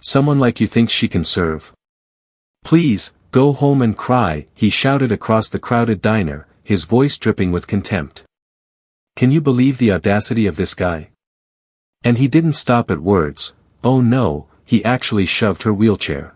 Someone like you thinks she can serve? Please, go home and cry, he shouted across the crowded diner, his voice dripping with contempt. Can you believe the audacity of this guy? And he didn't stop at words. Oh no, he actually shoved her wheelchair.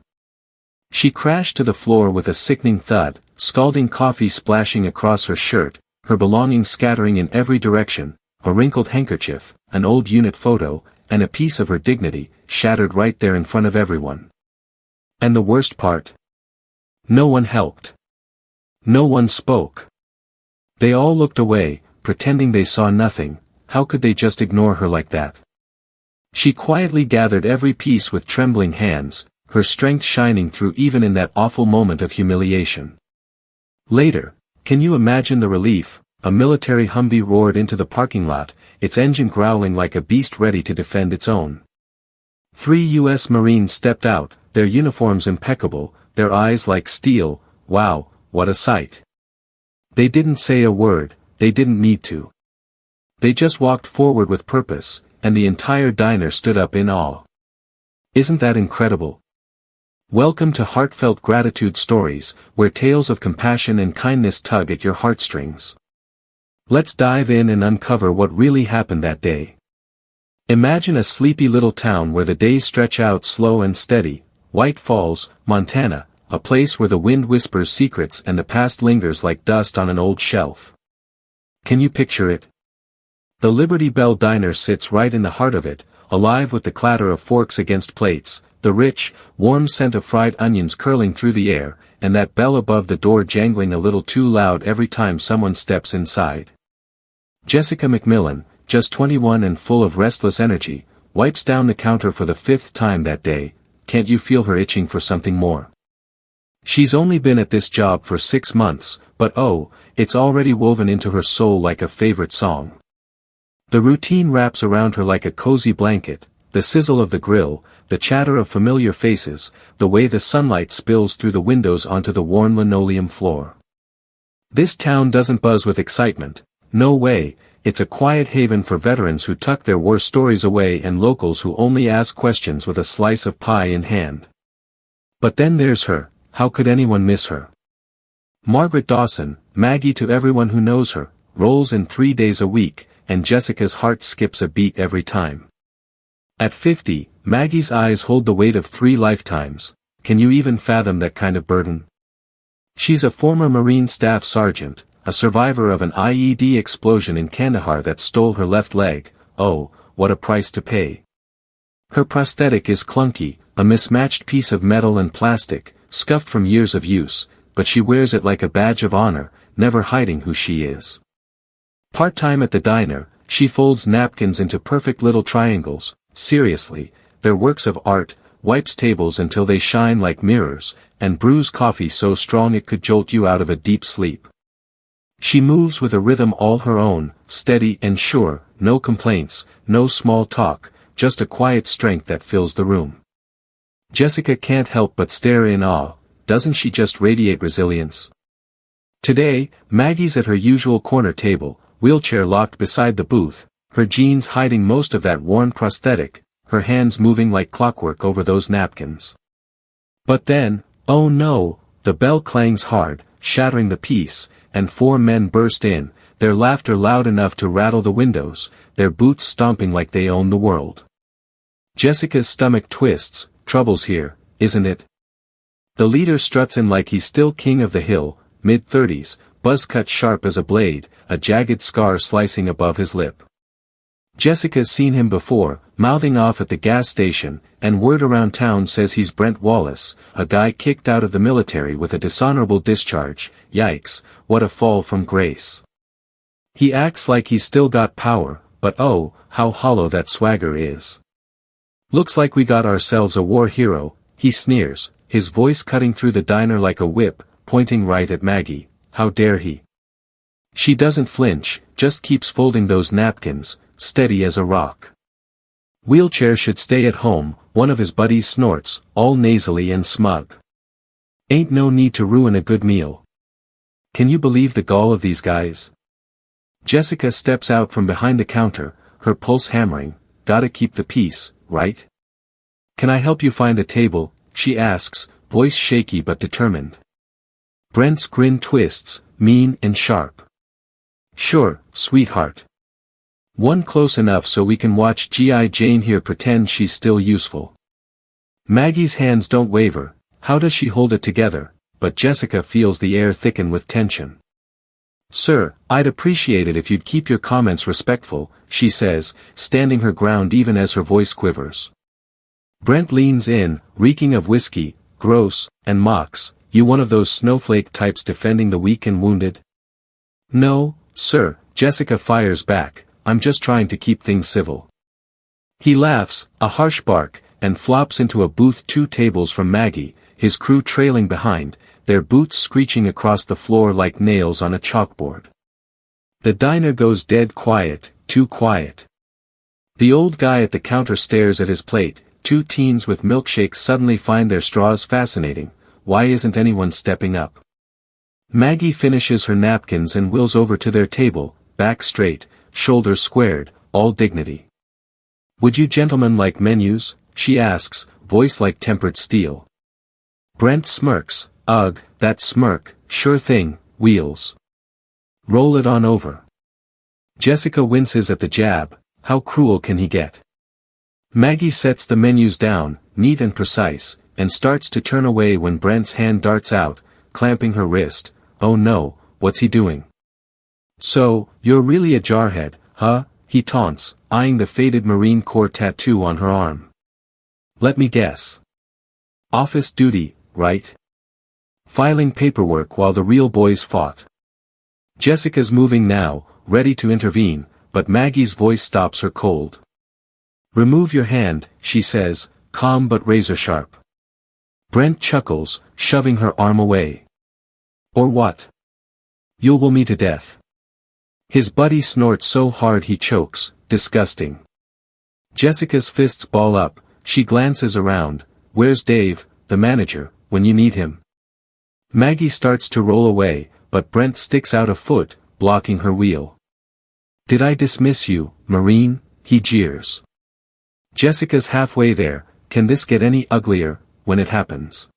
She crashed to the floor with a sickening thud, scalding coffee splashing across her shirt, her belongings scattering in every direction, a wrinkled handkerchief, an old unit photo, and a piece of her dignity, shattered right there in front of everyone. And the worst part? No one helped. No one spoke. They all looked away, pretending they saw nothing. How could they just ignore her like that? She quietly gathered every piece with trembling hands, her strength shining through even in that awful moment of humiliation. Later, can you imagine the relief? A military Humvee roared into the parking lot, its engine growling like a beast ready to defend its own. 3 U.S. Marines stepped out, their uniforms impeccable, their eyes like steel. Wow, what a sight. They didn't say a word, they didn't need to. They just walked forward with purpose, and the entire diner stood up in awe. Isn't that incredible? Welcome to Heartfelt Gratitude Stories, where tales of compassion and kindness tug at your heartstrings. Let's dive in and uncover what really happened that day. Imagine a sleepy little town where the days stretch out slow and steady, White Falls, Montana, a place where the wind whispers secrets and the past lingers like dust on an old shelf. Can you picture it? The Liberty Bell Diner sits right in the heart of it, alive with the clatter of forks against plates, the rich, warm scent of fried onions curling through the air, and that bell above the door jangling a little too loud every time someone steps inside. Jessica McMillan, just 21 and full of restless energy, wipes down the counter for the 5th time that day. Can't you feel her itching for something more? She's only been at this job for 6 months, but oh, it's already woven into her soul like a favorite song. The routine wraps around her like a cozy blanket, the sizzle of the grill, the chatter of familiar faces, the way the sunlight spills through the windows onto the worn linoleum floor. This town doesn't buzz with excitement, no way. It's a quiet haven for veterans who tuck their war stories away and locals who only ask questions with a slice of pie in hand. But then there's her. How could anyone miss her? Margaret Dawson, Maggie to everyone who knows her, rolls in 3 days a week, and Jessica's heart skips a beat every time. At 50, Maggie's eyes hold the weight of 3 lifetimes. Can you even fathom that kind of burden? She's a former Marine Staff Sergeant, a survivor of an IED explosion in Kandahar that stole her left leg. Oh, what a price to pay. Her prosthetic is clunky, a mismatched piece of metal and plastic, scuffed from years of use, but she wears it like a badge of honor, never hiding who she is. Part-time at the diner, she folds napkins into perfect little triangles. Seriously, they're works of art, wipes tables until they shine like mirrors, and brews coffee so strong it could jolt you out of a deep sleep. She moves with a rhythm all her own, steady and sure, no complaints, no small talk, just a quiet strength that fills the room. Jessica can't help but stare in awe. Doesn't she just radiate resilience? Today, Maggie's at her usual corner table, wheelchair locked beside the booth, her jeans hiding most of that worn prosthetic, her hands moving like clockwork over those napkins. But then, oh no, the bell clangs hard, shattering the peace, and 4 men burst in, their laughter loud enough to rattle the windows, their boots stomping like they own the world. Jessica's stomach twists. Trouble's here, isn't it? The leader struts in like he's still king of the hill, mid-30s, buzz cut sharp as a blade, a jagged scar slicing above his lip. Jessica's seen him before, mouthing off at the gas station, and word around town says he's Brent Wallace, a guy kicked out of the military with a dishonorable discharge. Yikes, what a fall from grace. He acts like he's still got power, but oh, how hollow that swagger is. Looks like we got ourselves a war hero, he sneers, his voice cutting through the diner like a whip, pointing right at Maggie. How dare he? She doesn't flinch, just keeps folding those napkins, steady as a rock. Wheelchair should stay at home, one of his buddies snorts, all nasally and smug. Ain't no need to ruin a good meal. Can you believe the gall of these guys? Jessica steps out from behind the counter, her pulse hammering. Gotta keep the peace, right? "Can I help you find a table?" she asks, voice shaky but determined. Brent's grin twists, mean and sharp. "Sure, sweetheart. One close enough so we can watch G.I. Jane here pretend she's still useful." Maggie's hands don't waver. How does she hold it together? But Jessica feels the air thicken with tension. "Sir, I'd appreciate it if you'd keep your comments respectful," she says, standing her ground even as her voice quivers. Brent leans in, reeking of whiskey, gross, and mocks, "You one of those snowflake types defending the weak and wounded?" "No, sir," Jessica fires back, "I'm just trying to keep things civil." He laughs, a harsh bark, and flops into a booth 2 tables from Maggie, his crew trailing behind, their boots screeching across the floor like nails on a chalkboard. The diner goes dead quiet, too quiet. The old guy at the counter stares at his plate. 2 teens with milkshakes suddenly find their straws fascinating. Why isn't anyone stepping up? Maggie finishes her napkins and wheels over to their table, back straight, shoulders squared, all dignity. "Would you gentlemen like menus?" she asks, voice like tempered steel. Brent smirks. "Ugh, that smirk, sure thing, wheels. Roll it on over." Jessica winces at the jab. How cruel can he get? Maggie sets the menus down, neat and precise, and starts to turn away when Brent's hand darts out, clamping her wrist. Oh no, what's he doing? "So, you're really a jarhead, huh?" he taunts, eyeing the faded Marine Corps tattoo on her arm. "Let me guess. Office duty, right? Filing paperwork while the real boys fought." Jessica's moving now, ready to intervene, but Maggie's voice stops her cold. "Remove your hand," she says, calm but razor-sharp. Brent chuckles, shoving her arm away. "Or what? You'll will me to death." His buddy snorts so hard he chokes, disgusting. Jessica's fists ball up, she glances around. "Where's Dave, the manager, when you need him?" Maggie starts to roll away, but Brent sticks out a foot, blocking her wheel. "Did I dismiss you, Marine?" he jeers. Jessica's halfway there. Can this get any uglier? When it happens.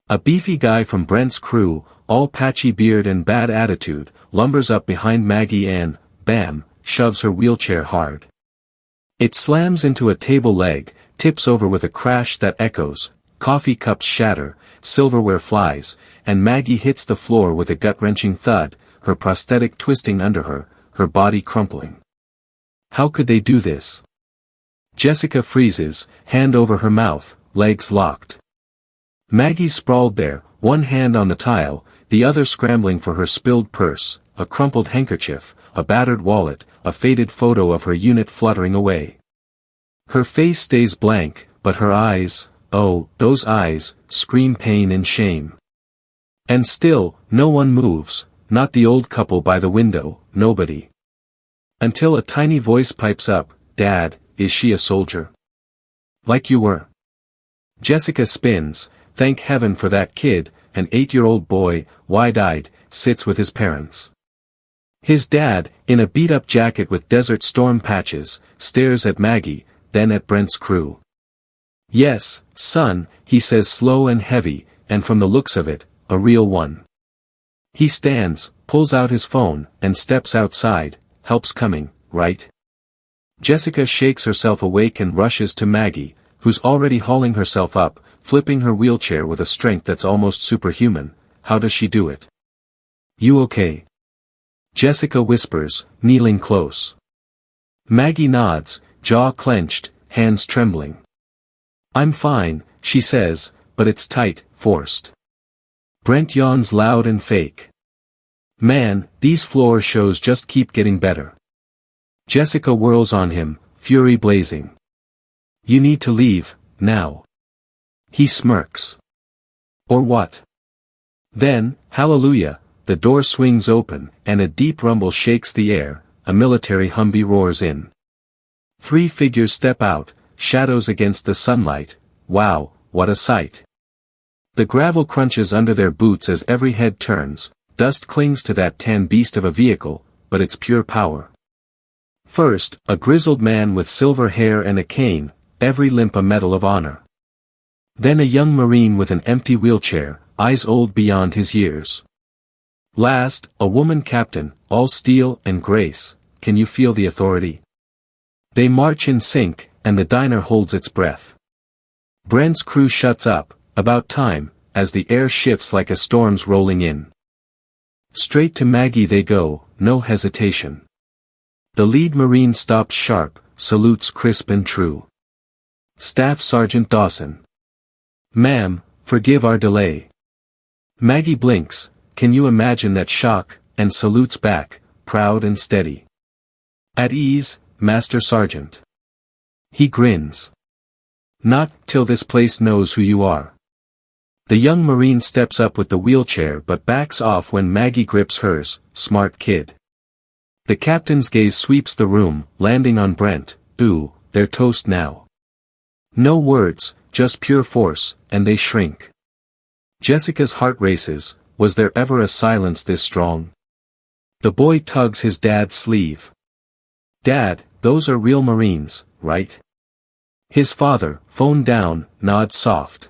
A beefy guy from Brent's crew, all patchy beard and bad attitude, lumbers up behind Maggie and, bam, shoves her wheelchair hard. It slams into a table leg, tips over with a crash that echoes, coffee cups shatter, silverware flies, and Maggie hits the floor with a gut-wrenching thud, her prosthetic twisting under her, her body crumpling. How could they do this? Jessica freezes, hand over her mouth, legs locked. Maggie sprawled there, one hand on the tile, the other scrambling for her spilled purse, a crumpled handkerchief, a battered wallet, a faded photo of her unit fluttering away. Her face stays blank, but her eyes, oh, those eyes, scream pain and shame. And still, no one moves, not the old couple by the window, nobody. Until a tiny voice pipes up, "Dad, is she a soldier? Like you were?" Jessica spins, thank heaven for that kid, an 8-year-old boy, wide-eyed, sits with his parents. His dad, in a beat-up jacket with Desert Storm patches, stares at Maggie, then at Brent's crew. "Yes, son," he says slow and heavy, and from the looks of it, a real one. He stands, pulls out his phone, and steps outside. "Help's coming, right?" Jessica shakes herself awake and rushes to Maggie, who's already hauling herself up, flipping her wheelchair with a strength that's almost superhuman. How does she do it? "You okay?" Jessica whispers, kneeling close. Maggie nods, jaw clenched, hands trembling. "I'm fine," she says, "but it's tight, forced." Brent yawns loud and fake. "Man, these floor shows just keep getting better." Jessica whirls on him, fury blazing. "You need to leave, now." He smirks. "Or what?" Then, hallelujah, the door swings open, and a deep rumble shakes the air, a military Humvee roars in. 3 figures step out, shadows against the sunlight. Wow, what a sight. The gravel crunches under their boots as every head turns, dust clings to that tan beast of a vehicle, but it's pure power. First, a grizzled man with silver hair and a cane, every limb a medal of honor. Then a young Marine with an empty wheelchair, eyes old beyond his years. Last, a woman captain, all steel and grace. Can you feel the authority? They march in sync, and the diner holds its breath. Brent's crew shuts up, about time, as the air shifts like a storm's rolling in. Straight to Maggie they go, no hesitation. The lead Marine stops sharp, salutes crisp and true. Staff Sergeant Dawson. Ma'am, forgive our delay. Maggie blinks, can you imagine that shock, and salutes back, proud and steady. At ease, Master Sergeant. He grins. Not till this place knows who you are. The young Marine steps up with the wheelchair but backs off when Maggie grips hers, smart kid. The captain's gaze sweeps the room, landing on Brent. Ooh, they're toast now. No words, just pure force, and they shrink. Jessica's heart races. Was there ever a silence this strong? The boy tugs his dad's sleeve. Dad, those are real Marines, right? His father, phone down, nods soft.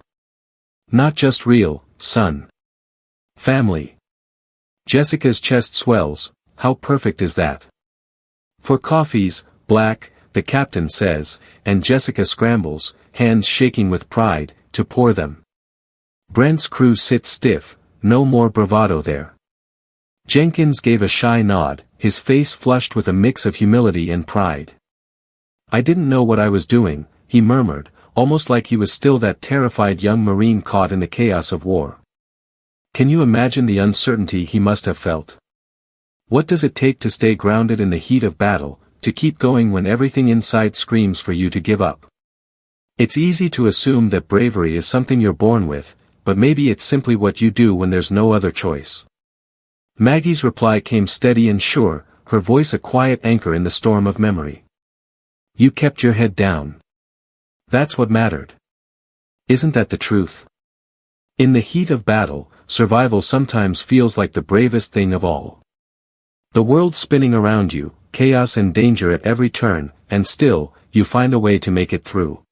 Not just real, son. Family. Jessica's chest swells. How perfect is that? For coffees, black, the captain says, and Jessica scrambles, hands shaking with pride, to pour them. Brent's crew sits stiff, no more bravado there. Jenkins gave a shy nod, his face flushed with a mix of humility and pride. I didn't know what I was doing, he murmured, almost like he was still that terrified young Marine caught in the chaos of war. Can you imagine the uncertainty he must have felt? What does it take to stay grounded in the heat of battle, to keep going when everything inside screams for you to give up? It's easy to assume that bravery is something you're born with, but maybe it's simply what you do when there's no other choice. Maggie's reply came steady and sure, her voice a quiet anchor in the storm of memory. You kept your head down. That's what mattered. Isn't that the truth? In the heat of battle, survival sometimes feels like the bravest thing of all. The world's spinning around you, chaos and danger at every turn, and still, you find a way to make it through.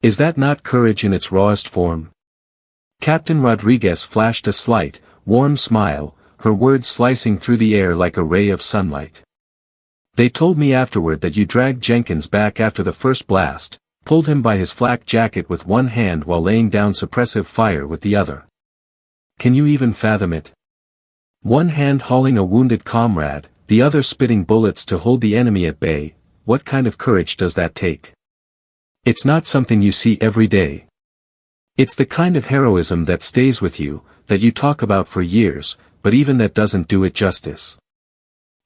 Is that not courage in its rawest form? Captain Rodriguez flashed a slight, warm smile, her words slicing through the air like a ray of sunlight. They told me afterward that you dragged Jenkins back after the first blast, pulled him by his flak jacket with one hand while laying down suppressive fire with the other. Can you even fathom it? One hand hauling a wounded comrade, the other spitting bullets to hold the enemy at bay. What kind of courage does that take? It's not something you see every day. It's the kind of heroism that stays with you, that you talk about for years, but even that doesn't do it justice.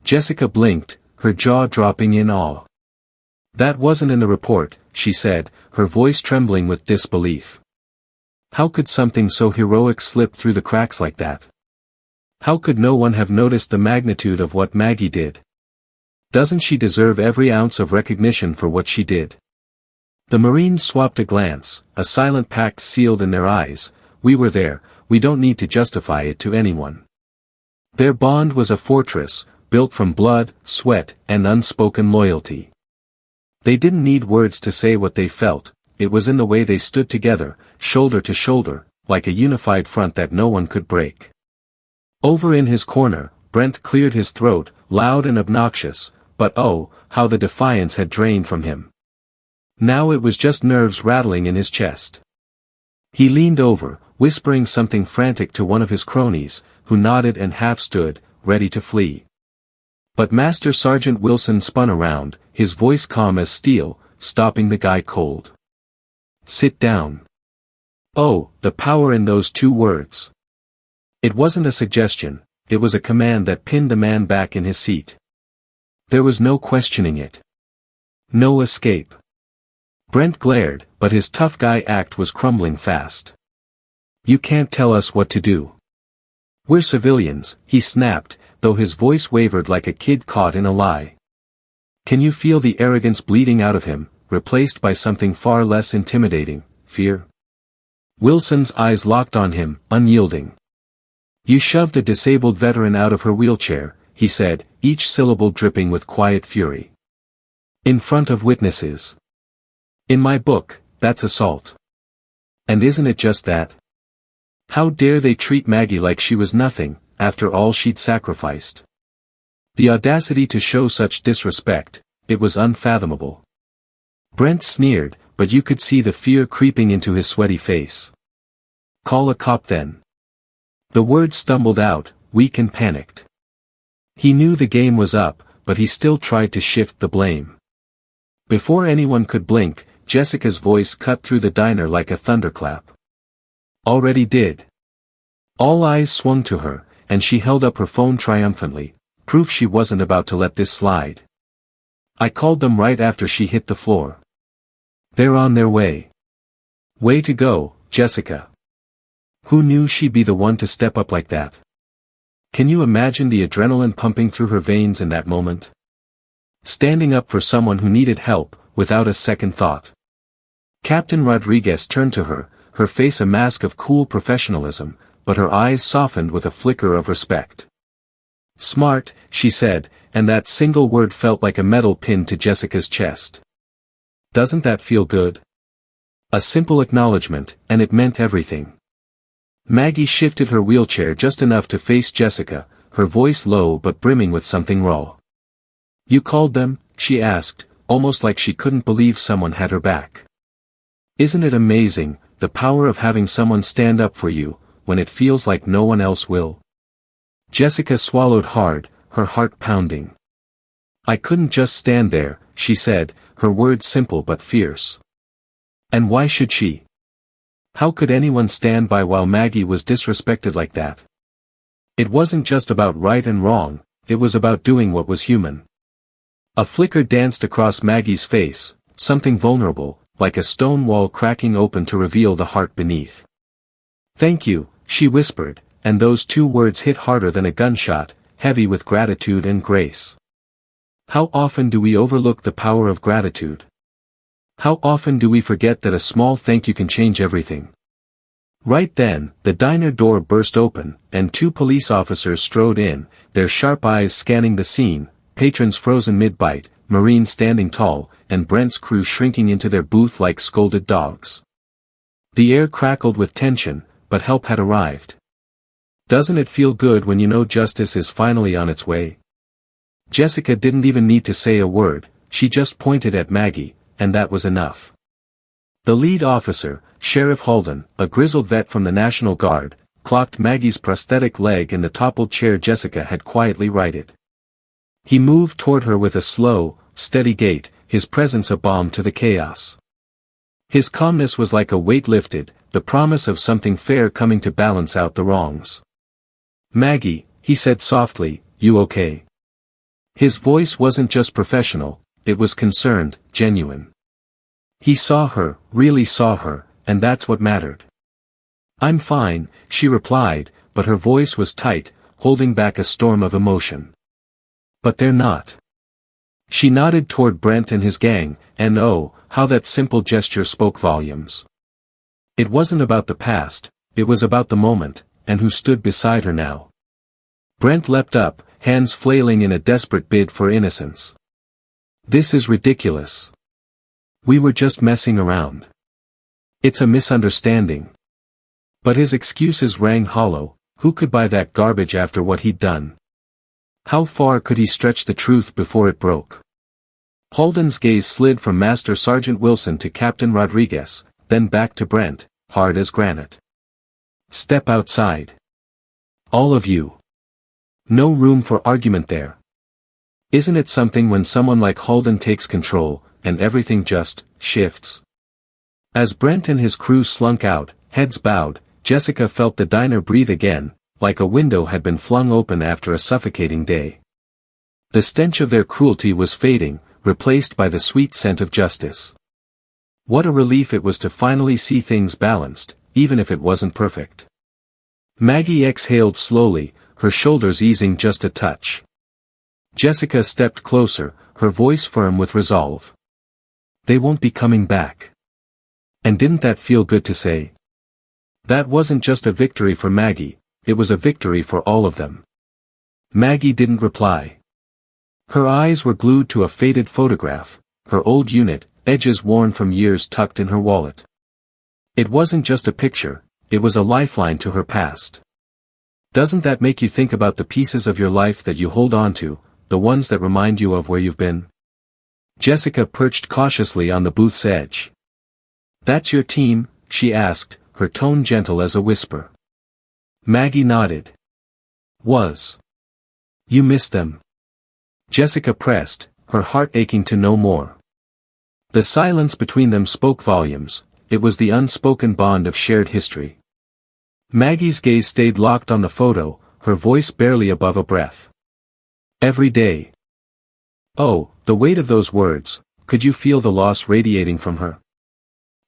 Jessica blinked, her jaw dropping in awe. That wasn't in the report, she said, her voice trembling with disbelief. How could something so heroic slip through the cracks like that? How could no one have noticed the magnitude of what Maggie did? Doesn't she deserve every ounce of recognition for what she did? The Marines swapped a glance, a silent pact sealed in their eyes. We were there, we don't need to justify it to anyone. Their bond was a fortress, built from blood, sweat, and unspoken loyalty. They didn't need words to say what they felt, it was in the way they stood together, shoulder to shoulder, like a unified front that no one could break. Over in his corner, Brent cleared his throat, loud and obnoxious, but oh, how the defiance had drained from him. Now it was just nerves rattling in his chest. He leaned over, whispering something frantic to one of his cronies, who nodded and half stood, ready to flee. But Master Sergeant Wilson spun around, his voice calm as steel, stopping the guy cold. Sit down. Oh, the power in those two words. It wasn't a suggestion, it was a command that pinned the man back in his seat. There was no questioning it. No escape. Brent glared, but his tough guy act was crumbling fast. You can't tell us what to do. We're civilians, he snapped, though his voice wavered like a kid caught in a lie. Can you feel the arrogance bleeding out of him, replaced by something far less intimidating, fear? Wilson's eyes locked on him, unyielding. You shoved a disabled veteran out of her wheelchair, he said, each syllable dripping with quiet fury. In front of witnesses. In my book, that's assault. And isn't it just that? How dare they treat Maggie like she was nothing, after all she'd sacrificed? The audacity to show such disrespect, it was unfathomable. Brent sneered, but you could see the fear creeping into his sweaty face. Call a cop then. The words stumbled out, weak and panicked. He knew the game was up, but he still tried to shift the blame. Before anyone could blink, Jessica's voice cut through the diner like a thunderclap. Already did. All eyes swung to her, and she held up her phone triumphantly, proof she wasn't about to let this slide. I called them right after she hit the floor. They're on their way. Way to go, Jessica. Who knew she'd be the one to step up like that? Can you imagine the adrenaline pumping through her veins in that moment? Standing up for someone who needed help, without a second thought. Captain Rodriguez turned to her, her face a mask of cool professionalism, but her eyes softened with a flicker of respect. Smart, she said, and that single word felt like a metal pin to Jessica's chest. Doesn't that feel good? A simple acknowledgement, and it meant everything. Maggie shifted her wheelchair just enough to face Jessica, her voice low but brimming with something raw. You called them? She asked, almost like she couldn't believe someone had her back. Isn't it amazing, the power of having someone stand up for you, when it feels like no one else will? Jessica swallowed hard, her heart pounding. I couldn't just stand there, she said, her words simple but fierce. And why should she? How could anyone stand by while Maggie was disrespected like that? It wasn't just about right and wrong, it was about doing what was human. A flicker danced across Maggie's face, something vulnerable, like a stone wall cracking open to reveal the heart beneath. Thank you, she whispered, and those two words hit harder than a gunshot, heavy with gratitude and grace. How often do we overlook the power of gratitude? How often do we forget that a small thank you can change everything? Right then, the diner door burst open, and two police officers strode in, their sharp eyes scanning the scene, patrons frozen mid-bite, Marines standing tall, and Brent's crew shrinking into their booth like scolded dogs. The air crackled with tension, but help had arrived. Doesn't it feel good when you know justice is finally on its way? Jessica didn't even need to say a word, she just pointed at Maggie, and that was enough. The lead officer, Sheriff Holden, a grizzled vet from the National Guard, clocked Maggie's prosthetic leg in the toppled chair Jessica had quietly righted. He moved toward her with a slow, steady gait, his presence a balm to the chaos. His calmness was like a weight lifted, the promise of something fair coming to balance out the wrongs. Maggie, he said softly, you okay? His voice wasn't just professional, it was concerned, genuine. He saw her, really saw her, and that's what mattered. I'm fine, she replied, but her voice was tight, holding back a storm of emotion. But they're not. She nodded toward Brent and his gang, and oh, how that simple gesture spoke volumes. It wasn't about the past, it was about the moment, and who stood beside her now. Brent leapt up, hands flailing in a desperate bid for innocence. This is ridiculous. We were just messing around. It's a misunderstanding. But his excuses rang hollow, who could buy that garbage after what he'd done? How far could he stretch the truth before it broke? Holden's gaze slid from Master Sergeant Wilson to Captain Rodriguez, then back to Brent, hard as granite. Step outside. All of you. No room for argument there. Isn't it something when someone like Holden takes control, and everything just shifts? As Brent and his crew slunk out, heads bowed, Jessica felt the diner breathe again, like a window had been flung open after a suffocating day. The stench of their cruelty was fading, replaced by the sweet scent of justice. What a relief it was to finally see things balanced, even if it wasn't perfect. Maggie exhaled slowly, her shoulders easing just a touch. Jessica stepped closer, her voice firm with resolve. They won't be coming back. And didn't that feel good to say? That wasn't just a victory for Maggie, it was a victory for all of them. Maggie didn't reply. Her eyes were glued to a faded photograph, her old unit, edges worn from years tucked in her wallet. It wasn't just a picture, it was a lifeline to her past. Doesn't that make you think about the pieces of your life that you hold on to, the ones that remind you of where you've been? Jessica perched cautiously on the booth's edge. That's your team? She asked, her tone gentle as a whisper. Maggie nodded. Was. You miss them? Jessica pressed, her heart aching to know more. The silence between them spoke volumes, it was the unspoken bond of shared history. Maggie's gaze stayed locked on the photo, her voice barely above a breath. Every day. Oh, the weight of those words, could you feel the loss radiating from her?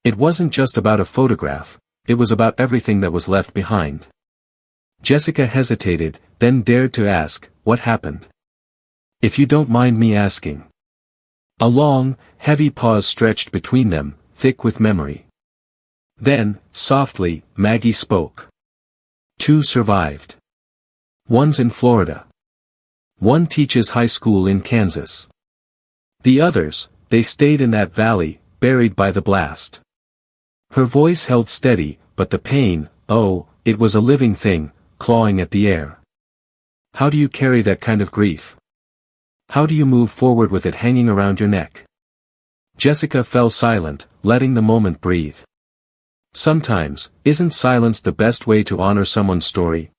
It wasn't just about a photograph, it was about everything that was left behind. Jessica hesitated, then dared to ask, what happened? If you don't mind me asking. A long, heavy pause stretched between them, thick with memory. Then, softly, Maggie spoke. 2 survived. One's in Florida. One teaches high school in Kansas. The others, they stayed in that valley, buried by the blast. Her voice held steady, but the pain, oh, it was a living thing, clawing at the air. How do you carry that kind of grief? How do you move forward with it hanging around your neck? Jessica fell silent, letting the moment breathe. Sometimes, isn't silence the best way to honor someone's story?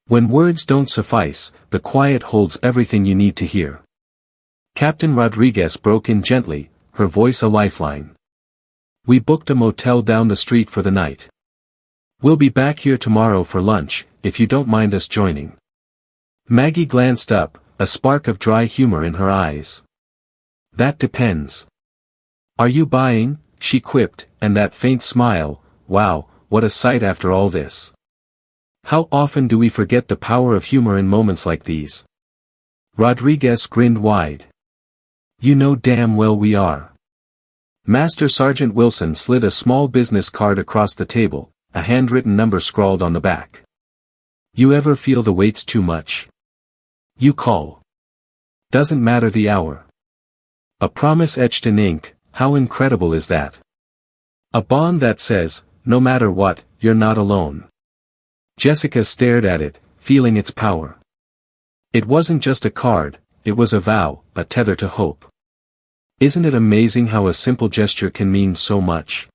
When words don't suffice, the quiet holds everything you need to hear. Captain Rodriguez broke in gently, her voice a lifeline. We booked a motel down the street for the night. We'll be back here tomorrow for lunch, if you don't mind us joining. Maggie glanced up, a spark of dry humor in her eyes. That depends. Are you buying? She quipped, and that faint smile, wow, what a sight after all this. How often do we forget the power of humor in moments like these? Rodriguez grinned wide. You know damn well we are. Master Sergeant Wilson slid a small business card across the table, a handwritten number scrawled on the back. You ever feel the weight's too much? You call. Doesn't matter the hour. A promise etched in ink, how incredible is that? A bond that says, no matter what, you're not alone. Jessica stared at it, feeling its power. It wasn't just a card, it was a vow, a tether to hope. Isn't it amazing how a simple gesture can mean so much?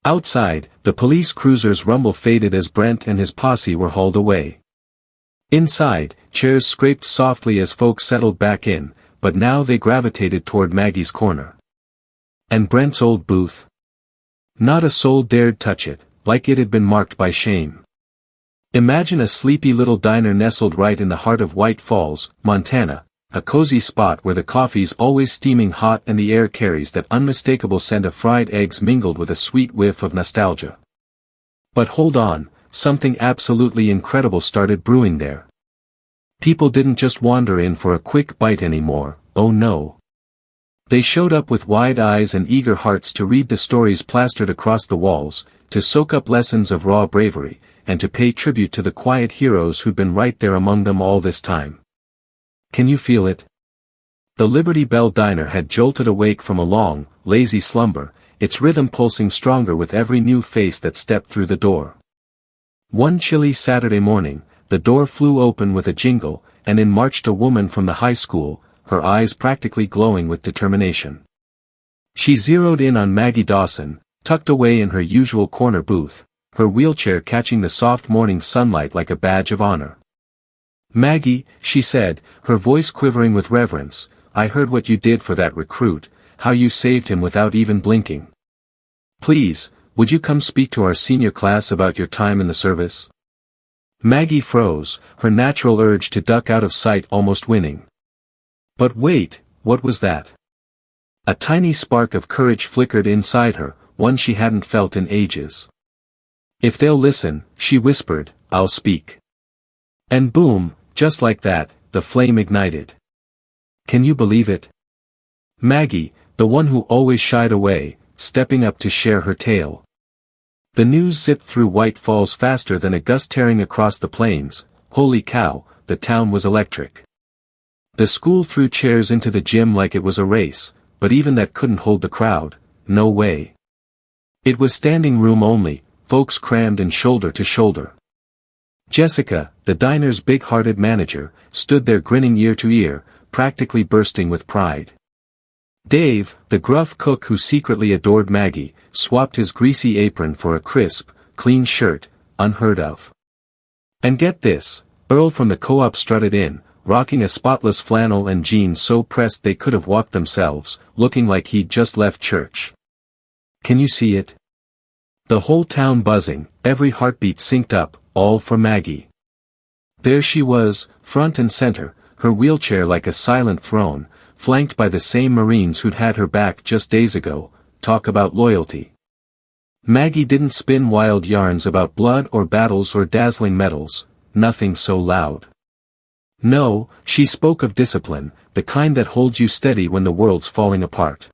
Outside, the police cruiser's rumble faded as Brent and his posse were hauled away. Inside, chairs scraped softly as folks settled back in, but now they gravitated toward Maggie's corner. And Brent's old booth? Not a soul dared touch it, like it had been marked by shame. Imagine a sleepy little diner nestled right in the heart of White Falls, Montana, a cozy spot where the coffee's always steaming hot and the air carries that unmistakable scent of fried eggs mingled with a sweet whiff of nostalgia. But hold on, something absolutely incredible started brewing there. People didn't just wander in for a quick bite anymore, oh no. They showed up with wide eyes and eager hearts to read the stories plastered across the walls, to soak up lessons of raw bravery, and to pay tribute to the quiet heroes who'd been right there among them all this time. Can you feel it? The Liberty Bell Diner had jolted awake from a long, lazy slumber, its rhythm pulsing stronger with every new face that stepped through the door. One chilly Saturday morning, the door flew open with a jingle, and in marched a woman from the high school, her eyes practically glowing with determination. She zeroed in on Maggie Dawson, tucked away in her usual corner booth, her wheelchair catching the soft morning sunlight like a badge of honor. Maggie, she said, her voice quivering with reverence, I heard what you did for that recruit, how you saved him without even blinking. Please, would you come speak to our senior class about your time in the service? Maggie froze, her natural urge to duck out of sight almost winning. But wait, what was that? A tiny spark of courage flickered inside her, one she hadn't felt in ages. If they'll listen, she whispered, I'll speak. And boom, just like that, the flame ignited. Can you believe it? Maggie, the one who always shied away, stepping up to share her tale. The news zipped through White Falls faster than a gust tearing across the plains. Holy cow, the town was electric. The school threw chairs into the gym like it was a race, but even that couldn't hold the crowd, no way. It was standing room only, folks crammed in shoulder to shoulder. Jessica, the diner's big-hearted manager, stood there grinning ear to ear, practically bursting with pride. Dave, the gruff cook who secretly adored Maggie, swapped his greasy apron for a crisp, clean shirt, unheard of. And get this, Earl from the co-op strutted in, rocking a spotless flannel and jeans so pressed they could have walked themselves, looking like he'd just left church. Can you see it? The whole town buzzing, every heartbeat synced up, all for Maggie. There she was, front and center, her wheelchair like a silent throne, flanked by the same Marines who'd had her back just days ago. Talk about loyalty. Maggie didn't spin wild yarns about blood or battles or dazzling medals, nothing so loud. No, she spoke of discipline, the kind that holds you steady when the world's falling apart.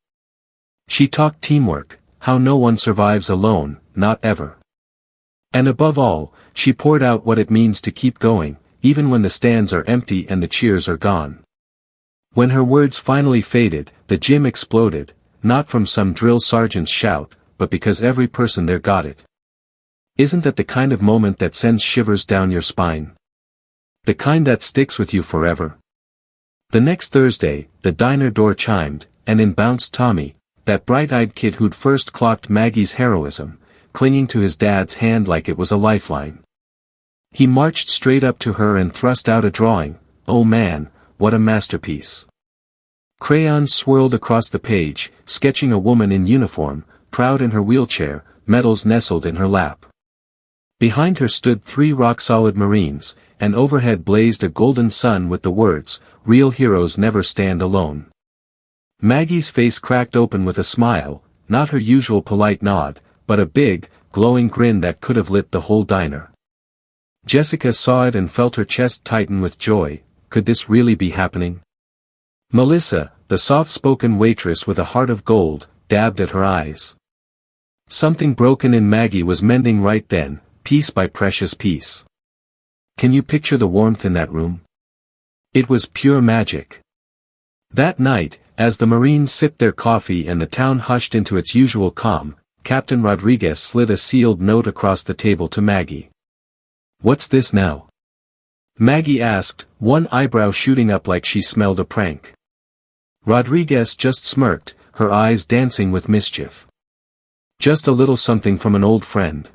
She talked teamwork, how no one survives alone, not ever. And above all, she poured out what it means to keep going, even when the stands are empty and the cheers are gone. When her words finally faded, the gym exploded, not from some drill sergeant's shout, but because every person there got it. Isn't that the kind of moment that sends shivers down your spine? The kind that sticks with you forever? The next Thursday, the diner door chimed, and in bounced Tommy, that bright-eyed kid who'd first clocked Maggie's heroism, clinging to his dad's hand like it was a lifeline. He marched straight up to her and thrust out a drawing. Oh man, what a masterpiece. Crayons swirled across the page, sketching a woman in uniform, proud in her wheelchair, medals nestled in her lap. Behind her stood 3 rock-solid Marines, and overhead blazed a golden sun with the words, "Real heroes never stand alone." Maggie's face cracked open with a smile, not her usual polite nod, but a big, glowing grin that could have lit the whole diner. Jessica saw it and felt her chest tighten with joy. Could this really be happening? Melissa, the soft-spoken waitress with a heart of gold, dabbed at her eyes. Something broken in Maggie was mending right then, piece by precious piece. Can you picture the warmth in that room? It was pure magic. That night, as the Marines sipped their coffee and the town hushed into its usual calm, Captain Rodriguez slid a sealed note across the table to Maggie. "What's this now?" Maggie asked, one eyebrow shooting up like she smelled a prank. Rodriguez just smirked, her eyes dancing with mischief. "Just a little something from an old friend."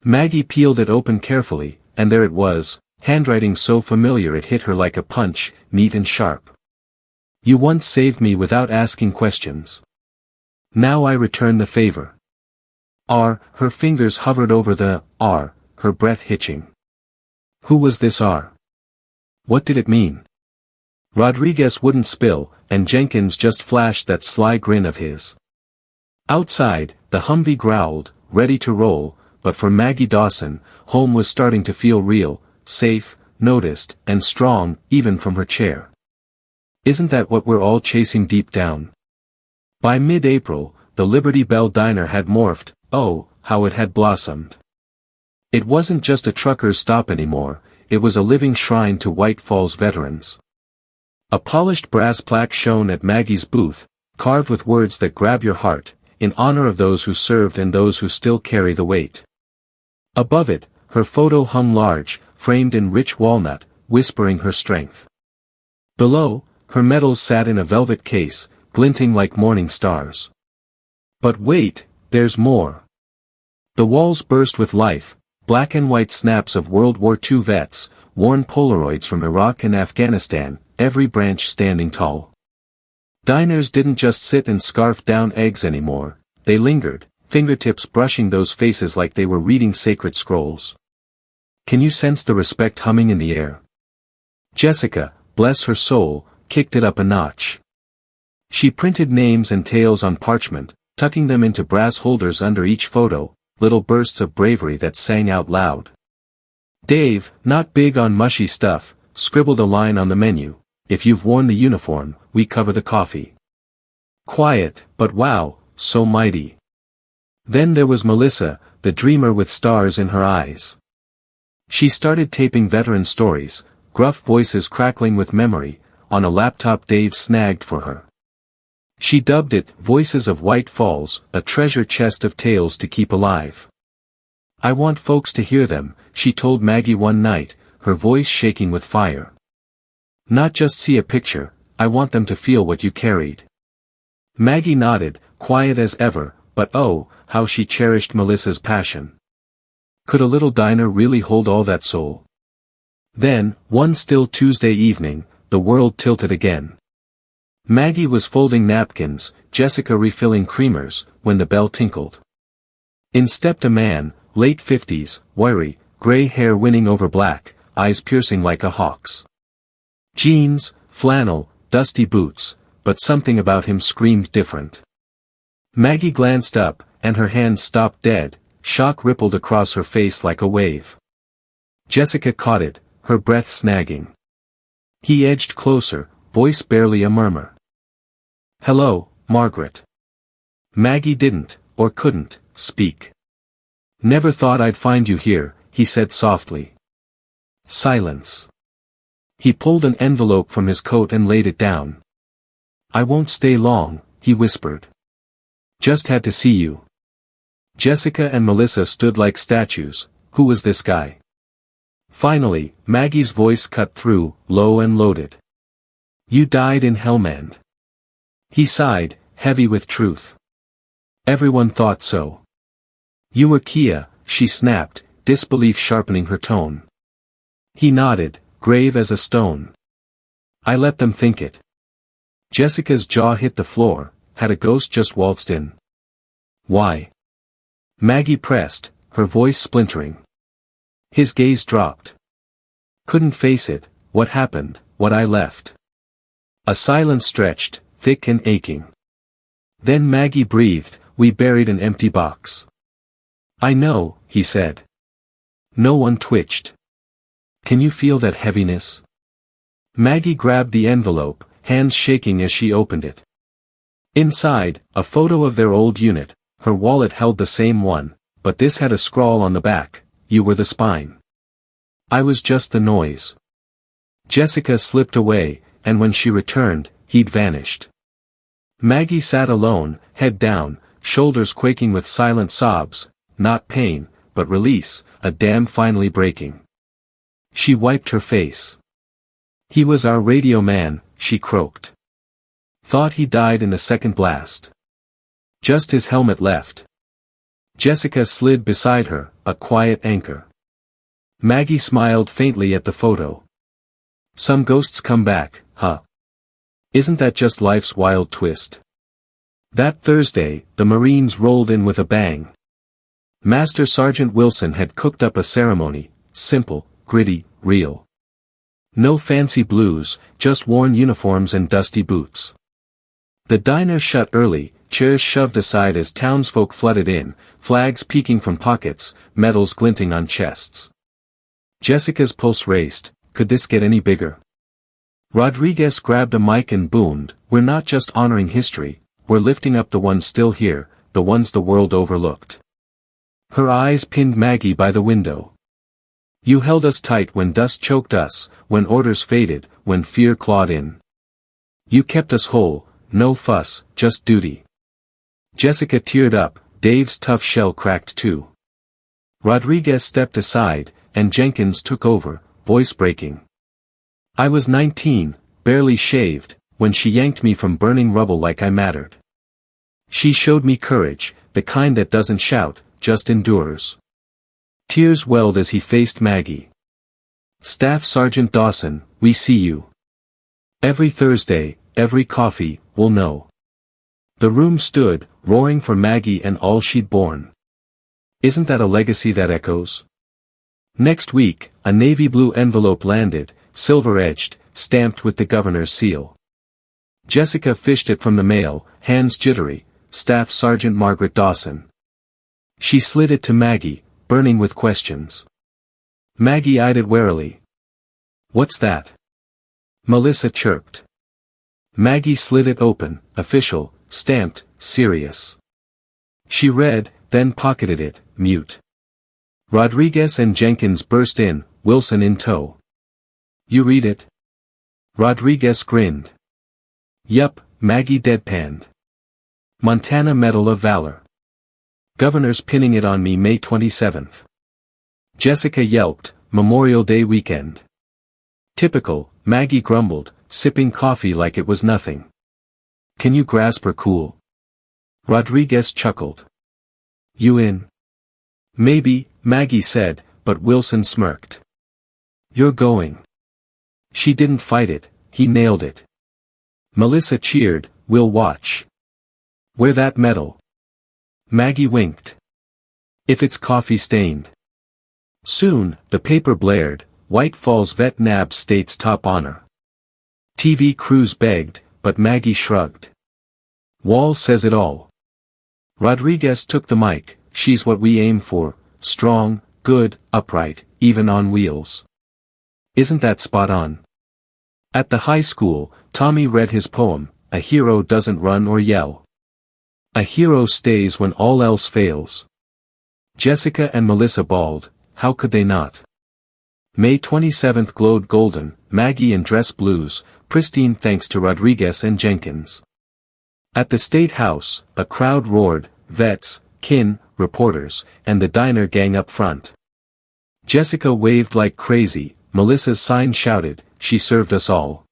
Maggie peeled it open carefully, and there it was, handwriting so familiar it hit her like a punch, neat and sharp. "You once saved me without asking questions. Now I return the favor." Her fingers hovered over the R, her breath hitching. Who was this R? What did it mean? Rodriguez wouldn't spill, and Jenkins just flashed that sly grin of his. Outside, the Humvee growled, ready to roll, but for Maggie Dawson, home was starting to feel real, safe, noticed, and strong, even from her chair. Isn't that what we're all chasing deep down? By mid-April, the Liberty Bell Diner had morphed. Oh, how it had blossomed. It wasn't just a trucker's stop anymore, it was a living shrine to White Falls veterans. A polished brass plaque shone at Maggie's booth, carved with words that grab your heart, in honor of those who served and those who still carry the weight. Above it, her photo hung large, framed in rich walnut, whispering her strength. Below, her medals sat in a velvet case, glinting like morning stars. But wait, there's more. The walls burst with life, black and white snaps of World War II vets, worn Polaroids from Iraq and Afghanistan, every branch standing tall. Diners didn't just sit and scarf down eggs anymore, they lingered, fingertips brushing those faces like they were reading sacred scrolls. Can you sense the respect humming in the air? Jessica, bless her soul, kicked it up a notch. She printed names and tales on parchment, tucking them into brass holders under each photo, little bursts of bravery that sang out loud. Dave, not big on mushy stuff, scribbled a line on the menu, "If you've worn the uniform, we cover the coffee." Quiet, but wow, so mighty. Then there was Melissa, the dreamer with stars in her eyes. She started taping veteran stories, gruff voices crackling with memory, on a laptop Dave snagged for her. She dubbed it Voices of White Falls, a treasure chest of tales to keep alive. I want folks to hear them, she told Maggie one night, her voice shaking with fire. Not just see a picture, I want them to feel what you carried. Maggie nodded, quiet as ever, but oh, how she cherished Melissa's passion. Could a little diner really hold all that soul? Then, one still Tuesday evening, the world tilted again. Maggie was folding napkins, Jessica refilling creamers, when the bell tinkled. In stepped a man, late 50s, wiry, gray hair winning over black, eyes piercing like a hawk's. Jeans, flannel, dusty boots, but something about him screamed different. Maggie glanced up, and her hands stopped dead, shock rippled across her face like a wave. Jessica caught it, her breath snagging. He edged closer, voice barely a murmur. "Hello, Margaret." Maggie didn't, or couldn't, speak. "Never thought I'd find you here," he said softly. Silence. He pulled an envelope from his coat and laid it down. "I won't stay long," he whispered. "Just had to see you." Jessica and Melissa stood like statues. Who was this guy? Finally, Maggie's voice cut through, low and loaded. "You died in Helmand." He sighed, heavy with truth. "Everyone thought so." "You were Kia," she snapped, disbelief sharpening her tone. He nodded, grave as a stone. "I let them think it." Jessica's jaw hit the floor. Had a ghost just waltzed in? "Why?" Maggie pressed, her voice splintering. His gaze dropped. "Couldn't face it, what happened, what I left." A silence stretched, thick and aching. Then Maggie breathed, "We buried an empty box." "I know," he said. No one twitched. "Can you feel that heaviness?" Maggie grabbed the envelope, hands shaking as she opened it. Inside, a photo of their old unit. Her wallet held the same one, but this had a scrawl on the back, "You were the spine. I was just the noise." Jessica slipped away, and when she returned, he'd vanished. Maggie sat alone, head down, shoulders quaking with silent sobs, not pain, but release, a dam finally breaking. She wiped her face. "He was our radio man," she croaked. "Thought he died in the second blast. Just his helmet left." Jessica slid beside her, a quiet anchor. Maggie smiled faintly at the photo. "Some ghosts come back, huh? Isn't that just life's wild twist?" That Thursday, the Marines rolled in with a bang. Master Sergeant Wilson had cooked up a ceremony, simple, gritty, real. No fancy blues, just worn uniforms and dusty boots. The diner shut early, chairs shoved aside as townsfolk flooded in, flags peeking from pockets, medals glinting on chests. Jessica's pulse raced. Could this get any bigger? Rodriguez grabbed a mic and boomed, "We're not just honoring history, we're lifting up the ones still here, the ones the world overlooked." Her eyes pinned Maggie by the window. "You held us tight when dust choked us, when orders faded, when fear clawed in. You kept us whole, no fuss, just duty." Jessica teared up, Dave's tough shell cracked too. Rodriguez stepped aside, and Jenkins took over, voice breaking. "I was 19, barely shaved, when she yanked me from burning rubble like I mattered. She showed me courage, the kind that doesn't shout, just endures." Tears welled as he faced Maggie. "Staff Sergeant Dawson, we see you. Every Thursday, every coffee, we'll know." The room stood, roaring for Maggie and all she'd borne. Isn't that a legacy that echoes? Next week, a navy blue envelope landed, silver-edged, stamped with the governor's seal. Jessica fished it from the mail, hands jittery, Staff Sergeant Margaret Dawson. She slid it to Maggie, burning with questions. Maggie eyed it warily. "What's that?" Melissa chirped. Maggie slid it open, official, stamped, serious. She read, then pocketed it, mute. Rodriguez and Jenkins burst in, Wilson in tow. "You read it?" Rodriguez grinned. "Yup," Maggie deadpanned. Montana Medal of Valor. Governor's pinning it on me May 27th. Jessica yelped, Memorial Day weekend. Typical, Maggie grumbled, sipping coffee like it was nothing. Can you grasp her cool? Rodriguez chuckled. You in? Maybe, Maggie said, but Wilson smirked. You're going. She didn't fight it, he nailed it. Melissa cheered, we'll watch. Wear that medal. Maggie winked. If it's coffee stained. Soon, the paper blared, White Falls Vet nabbed state's top honor. TV crews begged, but Maggie shrugged. Wall says it all. Rodriguez took the mic, she's what we aim for, strong, good, upright, even on wheels. Isn't that spot on? At the high school, Tommy read his poem, A Hero Doesn't Run or Yell. A hero stays when all else fails. Jessica and Melissa bawled, how could they not? May 27th glowed golden, Maggie in dress blues, pristine thanks to Rodriguez and Jenkins. At the State House, a crowd roared, vets, kin, reporters, and the diner gang up front. Jessica waved like crazy, Melissa's sign shouted, she served us all.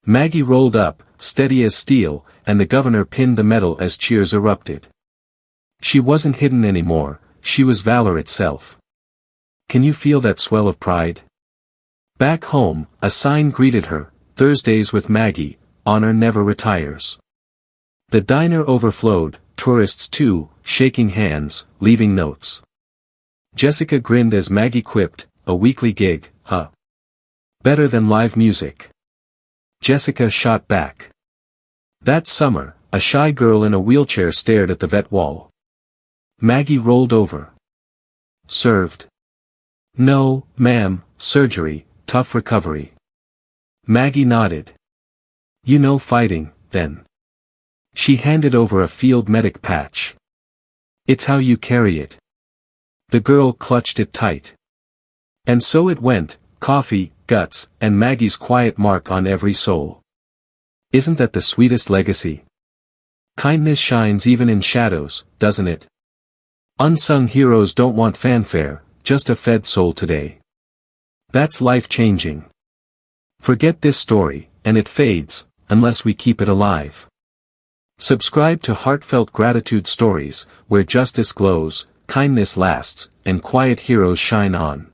Maggie rolled up, steady as steel, and the governor pinned the medal as cheers erupted. She wasn't hidden anymore, she was valor itself. Can you feel that swell of pride? Back home, a sign greeted her, Thursdays with Maggie, honor never retires. The diner overflowed, tourists too, shaking hands, leaving notes. Jessica grinned as Maggie quipped, a weekly gig, huh? Better than live music. Jessica shot back. That summer, a shy girl in a wheelchair stared at the vet wall. Maggie rolled over. Served. No, ma'am, surgery, tough recovery. Maggie nodded. You know fighting, then. She handed over a field medic patch. It's how you carry it. The girl clutched it tight. And so it went, coffee, guts, and Maggie's quiet mark on every soul. Isn't that the sweetest legacy? Kindness shines even in shadows, doesn't it? Unsung heroes don't want fanfare, just a fed soul today. That's life-changing. Forget this story, and it fades, unless we keep it alive. Subscribe to Heartfelt Gratitude Stories, where justice glows, kindness lasts, and quiet heroes shine on.